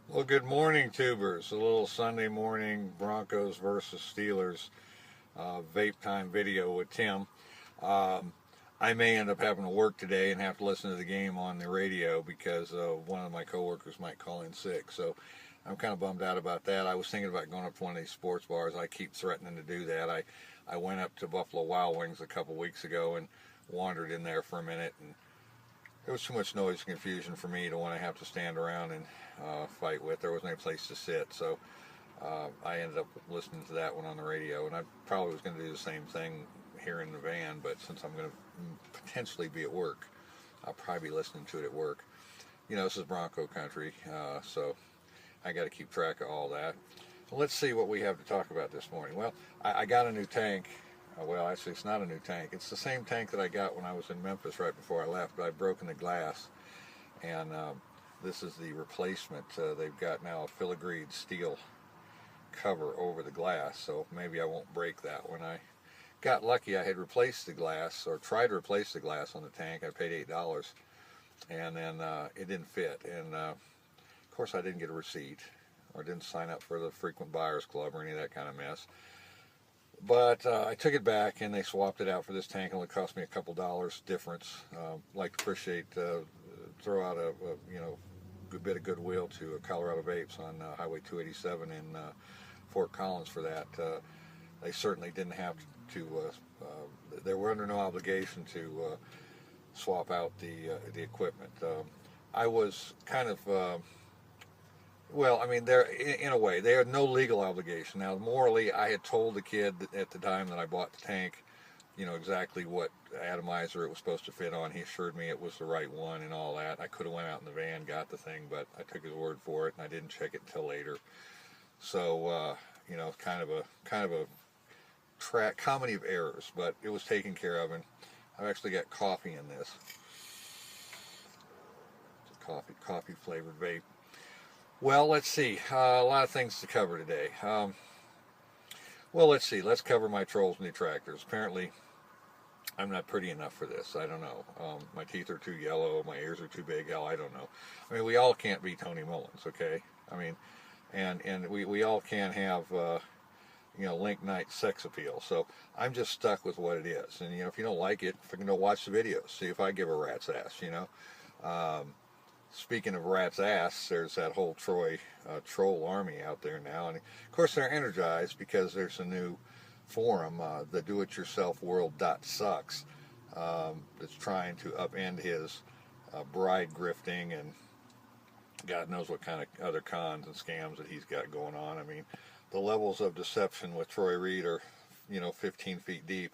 Well, good morning, tubers. A little Sunday morning Broncos versus Steelers vape time video with Tim. Um, I may end up having to work today and have to listen to the game on the radio because one of my coworkers might call in sick. So I'm kind of bummed out about that. I was thinking about going up to one of these sports bars. I keep threatening to do that. I went up to Buffalo Wild Wings a couple weeks ago and wandered in there for a minute, and there was too much noise and confusion for me to want to have to stand around and fight with. There wasn't any place to sit, so I ended up listening to that one on the radio. And I probably was going to do the same thing here in the van, but since I'm going to potentially be at work, I'll probably be listening to it at work. You know, this is Bronco country, so I got to keep track of all that. Well, let's see what we have to talk about this morning. Well, I got a new tank. Well, actually, it's not a new tank. It's the same tank that I got when I was in Memphis right before I left, but I've broken the glass, and this is the replacement. They've got now a filigreed steel cover over the glass, so maybe I won't break that. When I got lucky, I had replaced the glass, or tried to replace the glass on the tank. I paid $8, and then it didn't fit. And of course, I didn't get a receipt, or didn't sign up for the frequent buyers club or any of that kind of mess. But I took it back, and they swapped it out for this tank. It only cost me a couple dollars difference. Like to appreciate, throw out a good bit of goodwill to Colorado Vapes on Highway 287 in Fort Collins for that. They certainly didn't have to. They were under no obligation to swap out the equipment. I was kind of well, I mean, they're in a way they had no legal obligation. Now, morally, I had told the kid at the time that I bought the tank, exactly what atomizer it was supposed to fit on. He assured me it was the right one and all that. I could have went out in the van, got the thing, but I took his word for it, and I didn't check it until later. So, kind of a comedy of errors, but it was taken care of, and I've actually got coffee in this. It's a coffee flavored vape. Well, let's see. A lot of things to cover today. Well, let's see. Let's cover my trolls and detractors. Apparently, I'm not pretty enough for this. I don't know. My teeth are too yellow. My ears are too big. Hell, I don't know. I mean, we all can't be Tony Mullins, okay? I mean, and we all can't have link night sex appeal. So I'm just stuck with what it is. And if you don't like it, watch the videos, see if I give a rat's ass. Speaking of rat's ass, there's that whole troll army out there now, and of course they're energized because there's a new forum, the Do-It-Yourself World.sucks, that's trying to upend his bride grifting and God knows what kind of other cons and scams that he's got going on. I mean, the levels of deception with Troy Reed are 15 feet deep.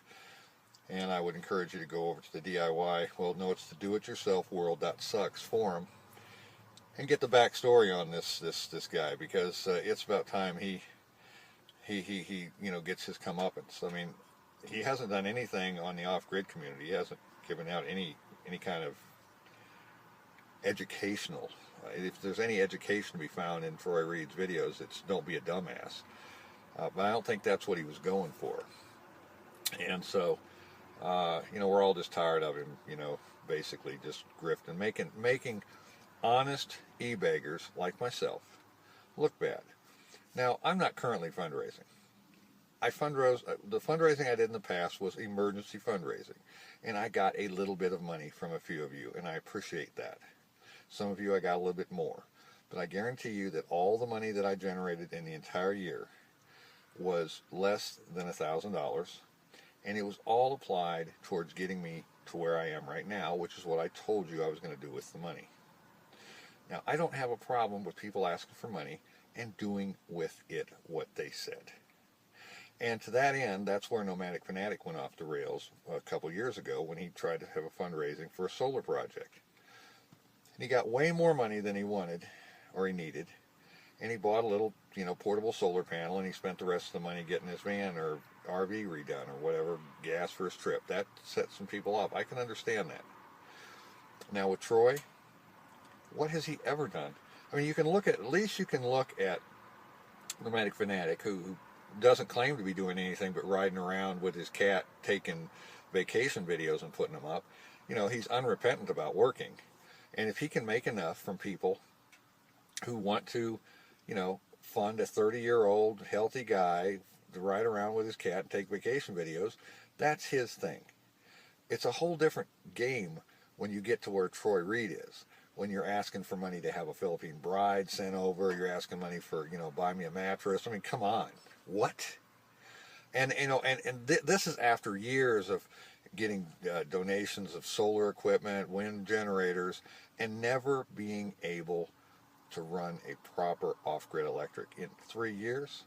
And I would encourage you to go over to the DIY. Well, no, it's the Do-It-Yourself World.sucks forum and get the backstory on this guy, because it's about time he gets his comeuppance. I mean, he hasn't done anything on the off-grid community. He hasn't given out any kind of educational. If there's any education to be found in Troy Reed's videos, it's don't be a dumbass. But I don't think that's what he was going for. And so, we're all just tired of him. Basically just grifting, making honest e-beggars like myself look bad. Now, I'm not currently fundraising. The fundraising I did in the past was emergency fundraising, and I got a little bit of money from a few of you, and I appreciate that. Some of you I got a little bit more, but I guarantee you that all the money that I generated in the entire year was less than $1,000, and it was all applied towards getting me to where I am right now, which is what I told you I was going to do with the money. Now, I don't have a problem with people asking for money and doing with it what they said. And to that end, that's where Nomadic Fanatic went off the rails a couple years ago when he tried to have a fundraising for a solar project. And he got way more money than he wanted or he needed. And he bought a little, portable solar panel, and he spent the rest of the money getting his van or RV redone or whatever, gas for his trip. That set some people off. I can understand that. Now with Troy, what has he ever done? I mean, at least you can look at Nomadic Fanatic, who doesn't claim to be doing anything but riding around with his cat, taking vacation videos and putting them up. He's unrepentant about working. And if he can make enough from people who want to, fund a 30-year-old healthy guy to ride around with his cat and take vacation videos. That's his thing. It's a whole different game when you get to where Troy Reed is. When you're asking for money to have a Philippine bride sent over, you're asking money for, buy me a mattress. I mean, come on. What? And, this is after years of getting donations of solar equipment, wind generators, and never being able to run a proper off-grid electric in 3 years.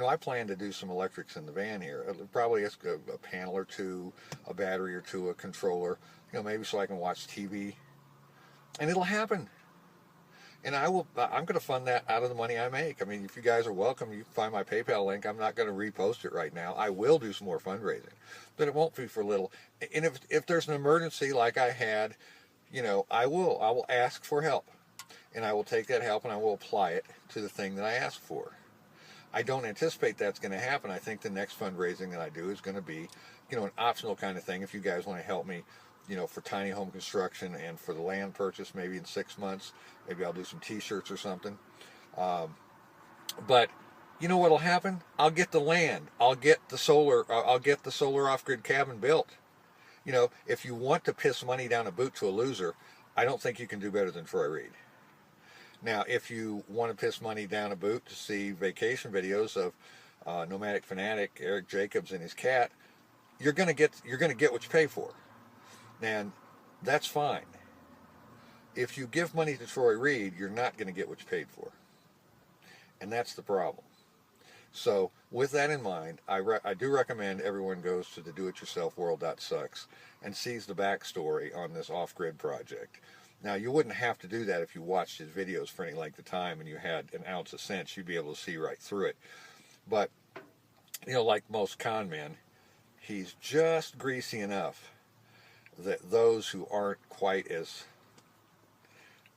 I plan to do some electrics in the van here. Probably a panel or two, a battery or two, a controller, maybe so I can watch TV. And it'll happen. And I'm going to fund that out of the money I make. I mean, if you guys are welcome, you can find my PayPal link. I'm not going to repost it right now. I will do some more fundraising, but it won't be for little. And if there's an emergency like I had, I will ask for help. And I will take that help and I will apply it to the thing that I asked for. I don't anticipate that's going to happen. I think the next fundraising that I do is going to be, an optional kind of thing. If you guys want to help me, for tiny home construction and for the land purchase, maybe in 6 months, maybe I'll do some t-shirts or something. But you know what'll happen? I'll get the land. I'll get the solar off-grid cabin built. If you want to piss money down a boot to a loser, I don't think you can do better than Troy Reed. Now, if you want to piss money down a boot to see vacation videos of Nomadic Fanatic, Eric Jacobs, and his cat, you're going to get what you pay for. And that's fine. If you give money to Troy Reed, you're not going to get what you paid for. And that's the problem. So, with that in mind, I do recommend everyone goes to the doityourselfworld.sucks and sees the backstory on this off-grid project. Now, you wouldn't have to do that if you watched his videos for any length of time and you had an ounce of sense. You'd be able to see right through it. But, like most con men, he's just greasy enough that those who aren't quite as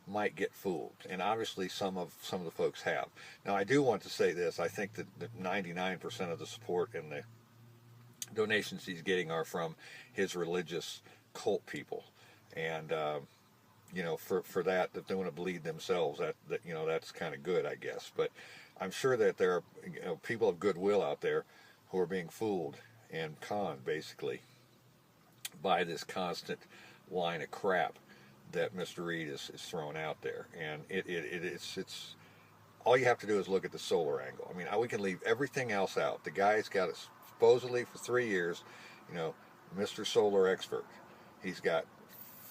might get fooled. And obviously some of the folks have. Now, I do want to say this. I think that 99% of the support and the donations he's getting are from his religious cult people. And, for that they want to bleed themselves, that's kind of good, I guess. But I'm sure that there are people of goodwill out there who are being fooled and conned, basically, by this constant line of crap that Mr. Reed is throwing out there. And it's all you have to do is look at the solar angle. I mean, we can leave everything else out. The guy's got it supposedly for 3 years, Mr. Solar Expert. He's got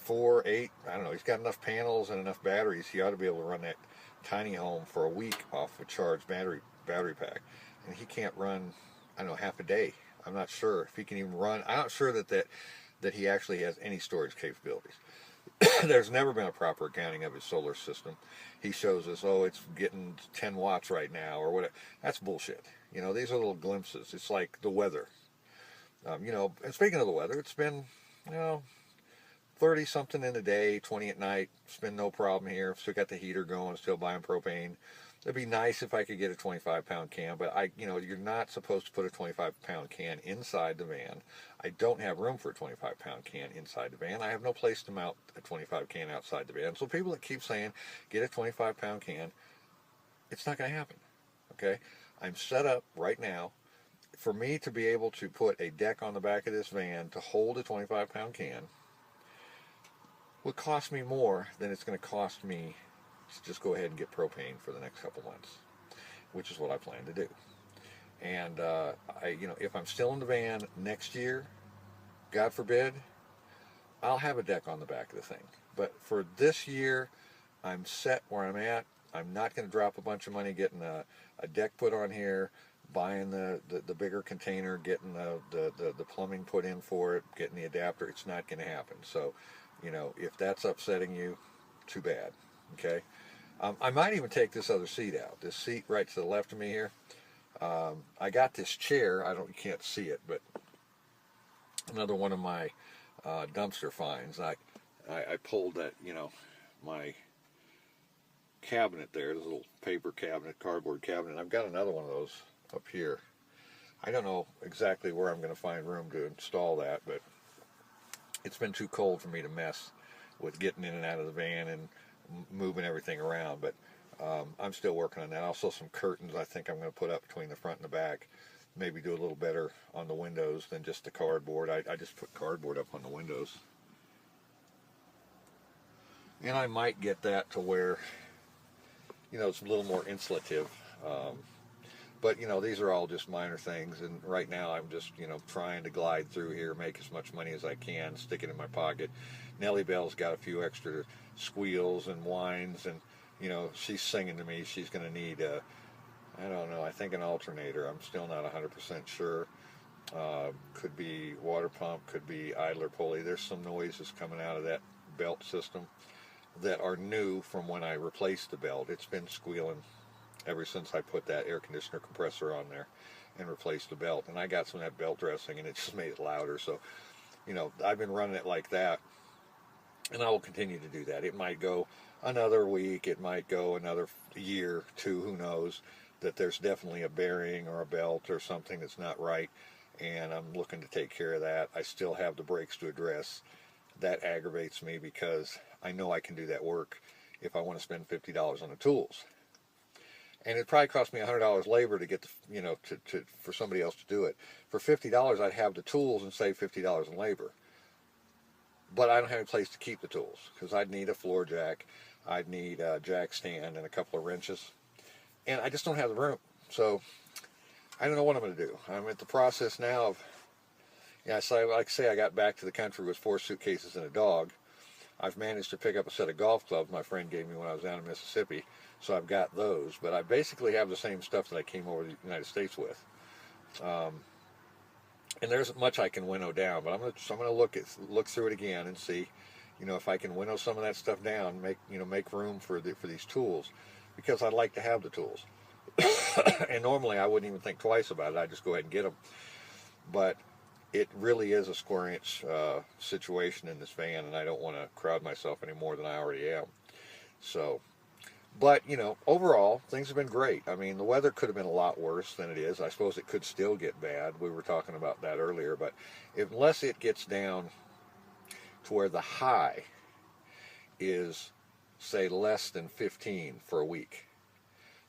4, 8, I don't know, he's got enough panels and enough batteries. He ought to be able to run that tiny home for a week off a charged battery pack. And he can't run, I don't know, half a day. I'm not sure if he can even run. I'm not sure that he actually has any storage capabilities. There's never been a proper accounting of his solar system. He shows us, it's getting 10 watts right now or whatever. That's bullshit. These are little glimpses. It's like the weather. And speaking of the weather, it's been, 30 something in the day, 20 at night. It's been no problem here. Still got the heater going, still buying propane. It'd be nice if I could get a 25-pound can, but you're not supposed to put a 25-pound can inside the van. I don't have room for a 25-pound can inside the van. I have no place to mount a 25 can outside the van. So people that keep saying, get a 25-pound can, it's not going to happen, okay? I'm set up right now for me to be able to put a deck on the back of this van to hold a 25-pound can. Would cost me more than it's going to cost me to just go ahead and get propane for the next couple months, which is what I plan to do. And if I'm still in the van next year, God forbid, I'll have a deck on the back of the thing. But for this year, I'm set where I'm at. I'm not going to drop a bunch of money getting a deck put on here, buying the bigger container, getting the plumbing put in for it, getting the adapter. It's not going to happen. So, if that's upsetting you, too bad, okay? I might even take this other seat out. This seat right to the left of me here. I got this chair. You can't see it, but another one of my dumpster finds. I pulled that, my cabinet there, this little paper cabinet, cardboard cabinet. I've got another one of those up here. I don't know exactly where I'm going to find room to install that, but it's been too cold for me to mess with getting in and out of the van and moving everything around. But I'm still working on that. Also some curtains I think I'm going to put up between the front and the back. Maybe do a little better on the windows than just the cardboard. I just put cardboard up on the windows. And I might get that to where, you know, it's a little more insulative. But, you know, these are all just minor things. And right now I'm just, you know, trying to glide through here, make as much money as I can, stick it in my pocket. Nellie Bell's got a few extra squeals and whines, and, you know, she's singing to me. She's going to need, I don't know, I think an alternator. I'm still not 100% sure. Could be water pump, could be idler pulley. There's some noises coming out of that belt system that are new from when I replaced the belt. It's been squealing ever since I put that air conditioner compressor on there and replaced the belt. And I got some of that belt dressing, and it just made it louder. So, you know, I've been running it like that, and I will continue to do that. It might go another week, it might go another year, 2, who knows, that there's definitely a bearing or a belt or something that's not right, and I'm looking to take care of that. I still have the brakes to address. That aggravates me because I know I can do that work if I want to spend $50 on the tools. And it probably cost me $100 labor to get the, you know, for somebody else to do it. For $50, I'd have the tools and save $50 in labor. But I don't have any place to keep the tools because I'd need a floor jack, I'd need a jack stand and a couple of wrenches, and I just don't have the room. So I don't know what I'm going to do. I'm at the process now of, yeah, so like I say, I got back to the country with 4 suitcases and a dog. I've managed to pick up a set of golf clubs my friend gave me when I was down in Mississippi, so I've got those. But I basically have the same stuff that I came over to the United States with. And there isn't much I can winnow down, but I'm gonna look through it again and see, you know, if I can winnow some of that stuff down, make room for these tools, because I'd like to have the tools. And normally I wouldn't even think twice about it. I'd just go ahead and get them. But it really is a square inch situation in this van, and I don't want to crowd myself any more than I already am. So, but, you know, overall, things have been great. I mean, the weather could have been a lot worse than it is. I suppose it could still get bad. We were talking about that earlier. But unless it gets down to where the high is, say, less than 15 for a week,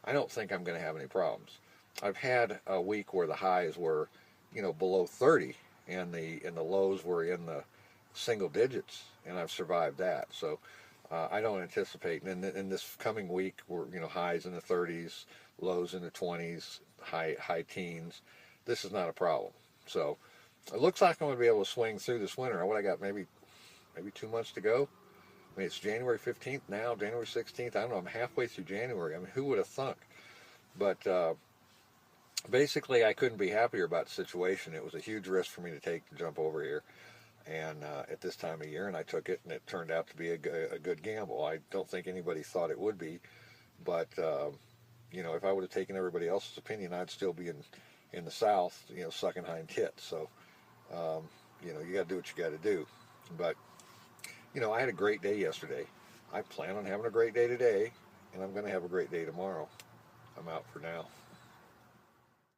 I don't think I'm going to have any problems. I've had a week where the highs were, you know, below 30, and the lows were in the single digits, and I've survived that. So I don't anticipate, and in this coming week, we're, you know, highs in the 30s, lows in the 20s, high teens. This is not a problem. So it looks like I'm going to be able to swing through this winter. What I got, maybe 2 months to go. I mean, it's January 15th now, January 16th. I don't know. I'm halfway through January. I mean, who would have thunk? But basically, I couldn't be happier about the situation. It was a huge risk for me to take to jump over here, and at this time of year, and I took it, and it turned out to be a good gamble. I don't think anybody thought it would be, but you know, if I would have taken everybody else's opinion, I'd still be in the South, you know, sucking hind tits. So you know, you got to do what you got to do. But you know, I had a great day yesterday. I plan on having a great day today, and I'm going to have a great day tomorrow. I'm out for now.